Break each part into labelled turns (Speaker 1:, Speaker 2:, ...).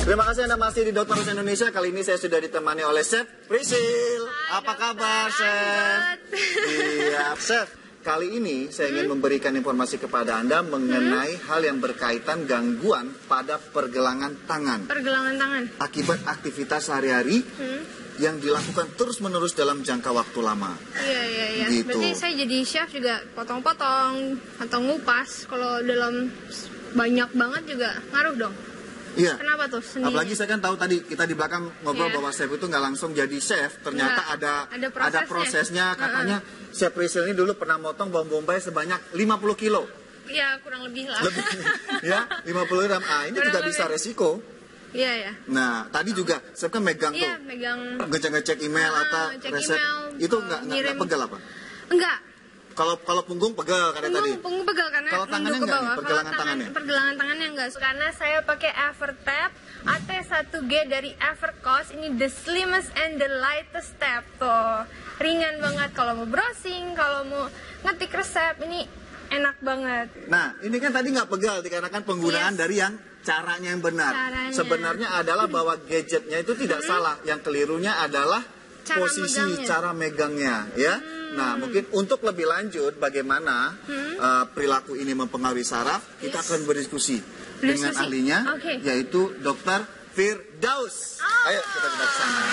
Speaker 1: Terima kasih Anda masih di Dokter Rus Indonesia. Kali ini saya sudah ditemani oleh Chef Prisil. Apa kabar, Chef? Iya, Chef. Kali ini saya ingin memberikan informasi kepada Anda mengenai hal yang berkaitan gangguan pada pergelangan tangan.
Speaker 2: Pergelangan tangan?
Speaker 1: Akibat aktivitas sehari-hari yang dilakukan terus-menerus dalam jangka waktu lama.
Speaker 2: Iya.
Speaker 1: Gitu.
Speaker 2: Berarti saya jadi chef juga potong-potong atau ngupas. Kalau dalam banyak banget juga ngaruh dong.
Speaker 1: Iya.
Speaker 2: Kenapa tuh seninya?
Speaker 1: Apalagi saya kan tahu tadi kita di belakang ngobrol bahwa chef itu nggak langsung jadi chef. Ternyata ada prosesnya. Katanya Chef Prisil ini dulu pernah motong bawang bombay sebanyak 50 kilo.
Speaker 2: Iya, kurang lebih lah.
Speaker 1: Ya, 50 gram. Ini kurang juga lebih. Bisa resiko.
Speaker 2: Iya.
Speaker 1: Nah, tadi juga saya kan megang tuh.
Speaker 2: Megang.
Speaker 1: Ngecek email atau resep. Itu nggak pegel apa?
Speaker 2: Enggak.
Speaker 1: Kalau punggung pegel karena tadi.
Speaker 2: Punggung pegel karena
Speaker 1: kalau tangannya enggak nih, pergelangan tangannya.
Speaker 2: Pergelangan tangannya enggak. Karena saya pakai Evertap AT1G dari Evercost. Ini the slimmest and the lightest step tuh. Ringan banget kalau mau browsing, kalau mau ngetik resep, ini enak banget.
Speaker 1: Nah, ini kan tadi nggak pegal dikarenakan penggunaan dari yang caranya yang benar. Sebenarnya adalah bahwa gadgetnya itu tidak salah, yang kelirunya adalah cara megangnya, ya. Nah, mungkin untuk lebih lanjut bagaimana perilaku ini mempengaruhi saraf, kita akan berdiskusi dengan ahlinya, yaitu Dr. Firdaus. Ayo kita ke sana.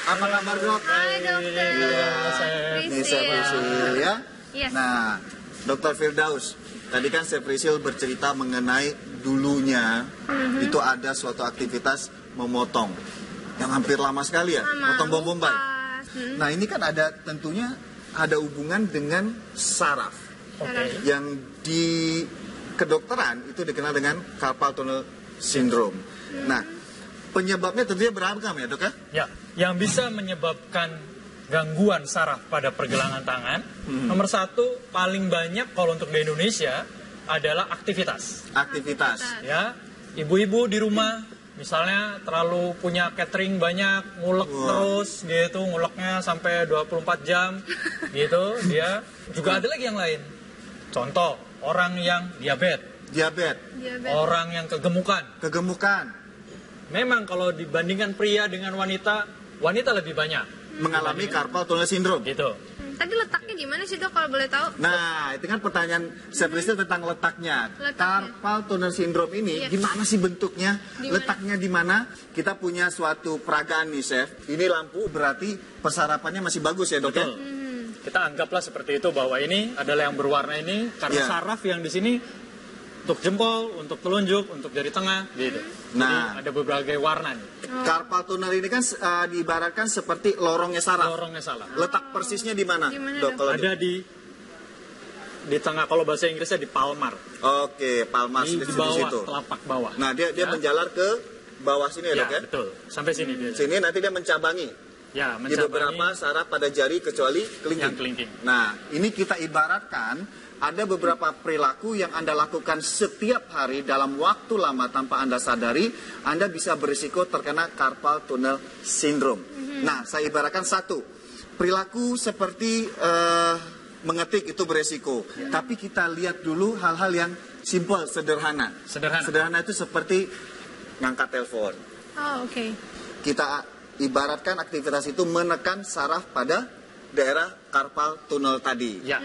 Speaker 1: Apa kabar, Dok?
Speaker 2: Hai, Dokter.
Speaker 1: Prisil, ya. Nah, Dr. Firdaus, tadi kan Chef Prisil bercerita mengenai dulunya itu ada suatu aktivitas memotong yang hampir lama sekali ya, potong bawang bombay. Nah, ini kan tentunya ada hubungan dengan saraf. Yang di kedokteran itu dikenal dengan carpal tunnel syndrome. Nah, penyebabnya tentunya beragam ya, Dok ya?
Speaker 3: Ya, yang bisa menyebabkan gangguan saraf pada pergelangan tangan, nomor satu paling banyak kalau untuk di Indonesia adalah aktivitas. Ya, ibu-ibu di rumah misalnya terlalu punya catering banyak, ngulek terus gitu, nguleknya sampai 24 jam gitu, dia juga ada lagi yang lain. Contoh, orang yang diabetes. Orang yang kegemukan. Memang kalau dibandingkan pria dengan wanita lebih banyak
Speaker 1: mengalami carpal tunnel syndrome.
Speaker 3: Gitu.
Speaker 2: Tadi letaknya gimana sih, Dok, kalau boleh tahu?
Speaker 1: Nah, itu kan pertanyaan Chef Prisil tentang letaknya. Carpal tunnel syndrome ini gimana sih bentuknya? Letaknya di mana? Kita punya suatu peragaan nih, Chef. Ini lampu berarti persarapannya masih bagus ya, Dok?
Speaker 3: Kita anggaplah seperti itu, bahwa ini adalah yang berwarna ini karena saraf yang di sini untuk jempol, untuk telunjuk, untuk jari tengah, gitu. Nah, jadi ada berbagai warna nih.
Speaker 1: Carpal tunnel ini kan diibaratkan seperti lorongnya saraf. Letak persisnya di mana, Dok? Kalau
Speaker 3: ada di tengah, kalau bahasa Inggrisnya di palmar.
Speaker 1: Oke, palmar
Speaker 3: di bawah, telapak bawah.
Speaker 1: Nah, dia menjalar ke bawah sini ya, Dok ya?
Speaker 3: Betul. Sampai sini dia.
Speaker 1: Sini nanti dia mencabangi.
Speaker 3: Ya,
Speaker 1: di beberapa saraf pada jari kecuali kelingking. Nah, ini kita ibaratkan ada beberapa perilaku yang Anda lakukan setiap hari dalam waktu lama tanpa Anda sadari, Anda bisa berisiko terkena carpal tunnel syndrome. Nah, saya ibaratkan satu, perilaku seperti mengetik itu beresiko. Tapi kita lihat dulu hal-hal yang simple, sederhana. Sederhana itu seperti ngangkat telepon. Kita ibaratkan aktivitas itu menekan saraf pada daerah carpal tunnel tadi. Ya.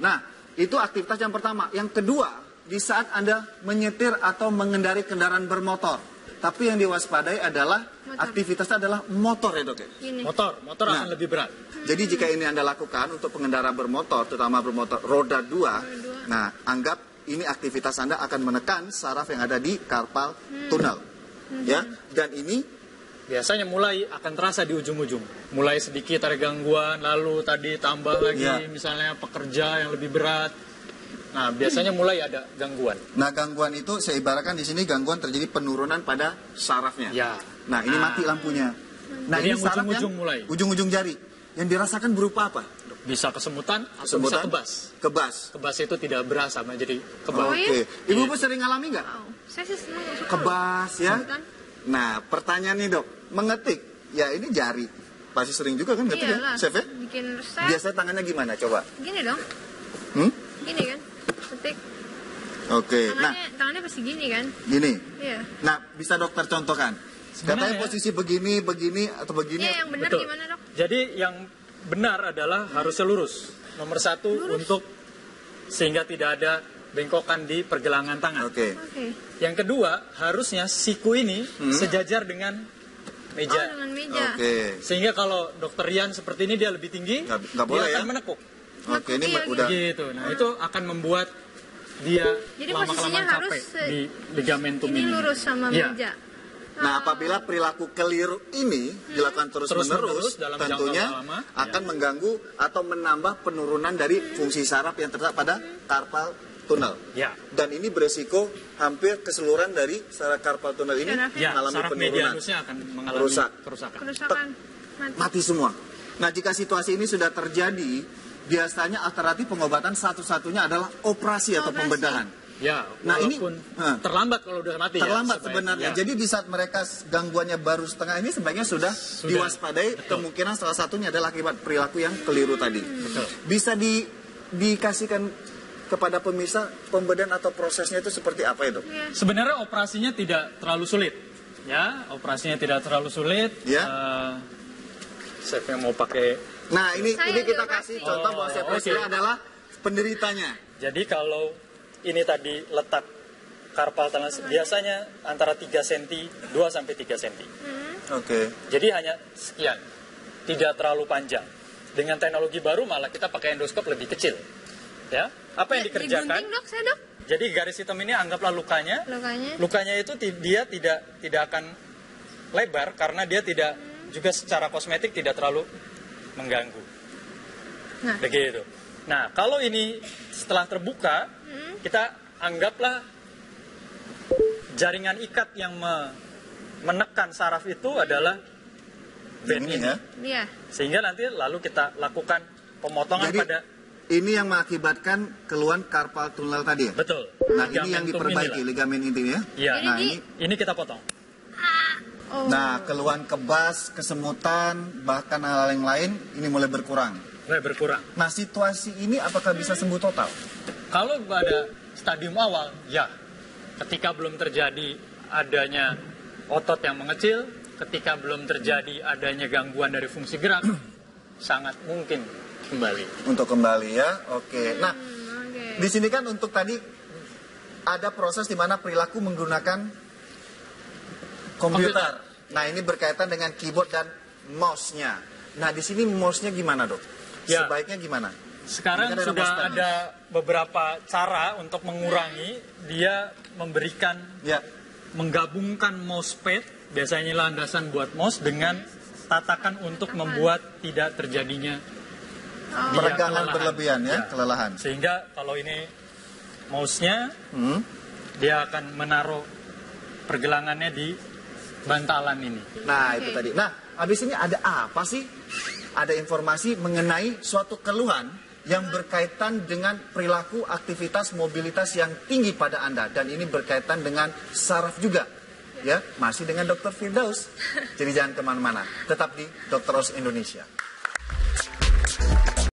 Speaker 1: Nah, itu aktivitas yang pertama. Yang kedua, di saat Anda menyetir atau mengendari kendaraan bermotor. Tapi yang diwaspadai adalah aktivitasnya adalah motor ya, Dok?
Speaker 3: Motor akan lebih berat.
Speaker 1: Jadi jika ini Anda lakukan untuk pengendara bermotor, terutama bermotor roda 2, nah anggap ini aktivitas Anda akan menekan saraf yang ada di carpal tunnel. Ya, dan ini
Speaker 3: biasanya mulai akan terasa di ujung-ujung. Mulai sedikit ada gangguan, lalu tadi tambah lagi misalnya pekerja yang lebih berat. Nah, biasanya mulai ada gangguan.
Speaker 1: Nah, gangguan itu saya ibaratkan di sini gangguan terjadi penurunan pada sarafnya. Nah, ini mati lampunya. Nah, ini
Speaker 3: yang ujung-ujung mulai.
Speaker 1: Ujung-ujung jari. Yang dirasakan berupa apa?
Speaker 3: Bisa kesemutan atau bisa kebas. Kebas itu tidak berasa, jadi kebas.
Speaker 1: Ibu sering ngalami nggak?
Speaker 2: Saya sih senang.
Speaker 1: Kebas ya. Nah, pertanyaan nih, Dok, mengetik, ya ini jari, pasti sering juga kan ngetik ya, Chef ya?
Speaker 2: Bikin resep.
Speaker 1: Biasanya tangannya gimana, coba?
Speaker 2: Gini dong. Gini kan, ketik.
Speaker 1: Oke.
Speaker 2: Tangannya pasti gini kan?
Speaker 1: Gini.
Speaker 2: Iya.
Speaker 1: Nah, bisa dokter contohkan? Katanya posisi begini, atau begini.
Speaker 2: Iya, yang benar
Speaker 3: Betul.
Speaker 2: gimana, Dok?
Speaker 3: Jadi yang benar adalah harusnya lurus. Nomor 1 untuk sehingga tidak ada bengkokan di pergelangan tangan.
Speaker 1: Oke.
Speaker 3: Yang kedua, harusnya siku ini sejajar dengan meja.
Speaker 2: Oh, dengan meja.
Speaker 1: Oke.
Speaker 3: Sehingga kalau dokter Rian seperti ini dia lebih tinggi,
Speaker 1: Nggak boleh
Speaker 3: dia akan
Speaker 1: ya?
Speaker 3: menekuk.
Speaker 1: Oke, ini
Speaker 2: Iya,
Speaker 1: udah.
Speaker 3: Gitu. Nah, itu akan membuat dia
Speaker 2: Jadi
Speaker 3: lama-kelamaan
Speaker 2: posisinya harus
Speaker 3: capek di ligamentum
Speaker 2: ini
Speaker 3: ini.
Speaker 2: lurus sama
Speaker 3: Iya.
Speaker 2: meja.
Speaker 1: Nah, apabila perilaku keliru ini dilakukan terus-menerus,
Speaker 3: dalam
Speaker 1: tentunya
Speaker 3: jangka lama,
Speaker 1: akan mengganggu atau menambah penurunan dari fungsi saraf yang terdapat pada carpal tunnel.
Speaker 3: Ya.
Speaker 1: Dan ini beresiko hampir keseluruhan dari saraf carpal tunnel ini
Speaker 3: Ya,
Speaker 1: mengalami
Speaker 3: saraf
Speaker 1: penurunan.
Speaker 3: medianusnya akan mengalami kerusakan.
Speaker 2: Kerusakan.
Speaker 1: Mati semua. Nah, jika situasi ini sudah terjadi, biasanya alternatif pengobatan satu-satunya adalah operasi atau pembedahan.
Speaker 3: Ya,
Speaker 1: Nah, ini
Speaker 3: walaupun terlambat kalau udah mati.
Speaker 1: terlambat
Speaker 3: ya,
Speaker 1: sebenarnya.
Speaker 3: ya.
Speaker 1: Jadi di saat mereka gangguannya baru setengah ini sebaiknya sudah diwaspadai.
Speaker 3: Betul.
Speaker 1: Kemungkinan salah satunya adalah akibat perilaku yang keliru tadi.
Speaker 3: Betul.
Speaker 1: Bisa dikasihkan kepada pemirsa pembedahan atau prosesnya itu seperti apa itu?
Speaker 3: Sebenarnya operasinya tidak terlalu sulit. Ya, operasinya tidak terlalu sulit.
Speaker 1: Ya.
Speaker 3: Siapa yang mau pakai?
Speaker 1: Nah, ini
Speaker 2: Saya
Speaker 1: kita
Speaker 2: juga
Speaker 1: kasih
Speaker 2: pasti.
Speaker 1: contoh bahwa siapa
Speaker 3: oke.
Speaker 1: adalah penderitanya.
Speaker 3: Jadi kalau ini tadi letak carpal tunnel biasanya antara 3 cm, 2 sampai 3 cm.
Speaker 1: Oke.
Speaker 3: Jadi hanya sekian. Tidak terlalu panjang. Dengan teknologi baru malah kita pakai endoskop lebih kecil. Ya. Apa yang dikerjakan?
Speaker 2: Digunting, Dok, saya, Dok.
Speaker 3: Jadi garis hitam ini anggaplah lukanya. Lukanya itu dia tidak akan lebar karena dia tidak juga secara kosmetik tidak terlalu mengganggu.
Speaker 2: Nah.
Speaker 3: Begitu. Nah, kalau ini setelah terbuka, kita anggaplah jaringan ikat yang menekan saraf itu adalah band ini.
Speaker 1: Ya.
Speaker 2: Iya.
Speaker 3: Sehingga nanti lalu kita lakukan pemotongan
Speaker 1: Jadi,
Speaker 3: pada
Speaker 1: ini yang mengakibatkan keluhan carpal tunnel tadi ya?
Speaker 3: betul.
Speaker 1: Nah, ini yang diperbaiki, ligamen inti ya?
Speaker 3: Iya.
Speaker 1: Nah,
Speaker 3: Ini kita potong.
Speaker 1: Nah, keluhan kebas, kesemutan, bahkan hal-hal yang lain ini mulai berkurang.
Speaker 3: Berkurang.
Speaker 1: Nah, situasi ini apakah bisa sembuh total?
Speaker 3: Kalau pada stadium awal, ya. Ketika belum terjadi adanya otot yang mengecil, ketika belum terjadi adanya gangguan dari fungsi gerak, sangat mungkin kembali.
Speaker 1: Untuk kembali ya, oke. Nah, di sini kan untuk tadi ada proses di mana perilaku menggunakan komputer. Nah, ini berkaitan dengan keyboard dan mouse-nya. Nah, di sini mouse-nya gimana, Dok?
Speaker 3: Ya.
Speaker 1: Sebaiknya gimana?
Speaker 3: Sekarang
Speaker 1: Ini kan
Speaker 3: sudah
Speaker 1: mousepad.
Speaker 3: ada beberapa cara untuk mengurangi. Dia memberikan, menggabungkan mousepad, biasanya landasan buat mouse, dengan tatakan untuk membuat tidak terjadinya
Speaker 1: Peregangan
Speaker 3: kelelahan.
Speaker 1: berlebihan ya, kelelahan.
Speaker 3: Sehingga kalau ini mouse-nya, dia akan menaruh pergelangannya di bantalan ini.
Speaker 1: Nah, itu tadi. Nah, habis ini ada apa sih? Ada informasi mengenai suatu keluhan yang berkaitan dengan perilaku aktivitas mobilitas yang tinggi pada Anda. Dan ini berkaitan dengan saraf juga. Ya, masih dengan Dr. Firdaus. Jadi jangan kemana-mana. Tetap di Dr. Oz Indonesia.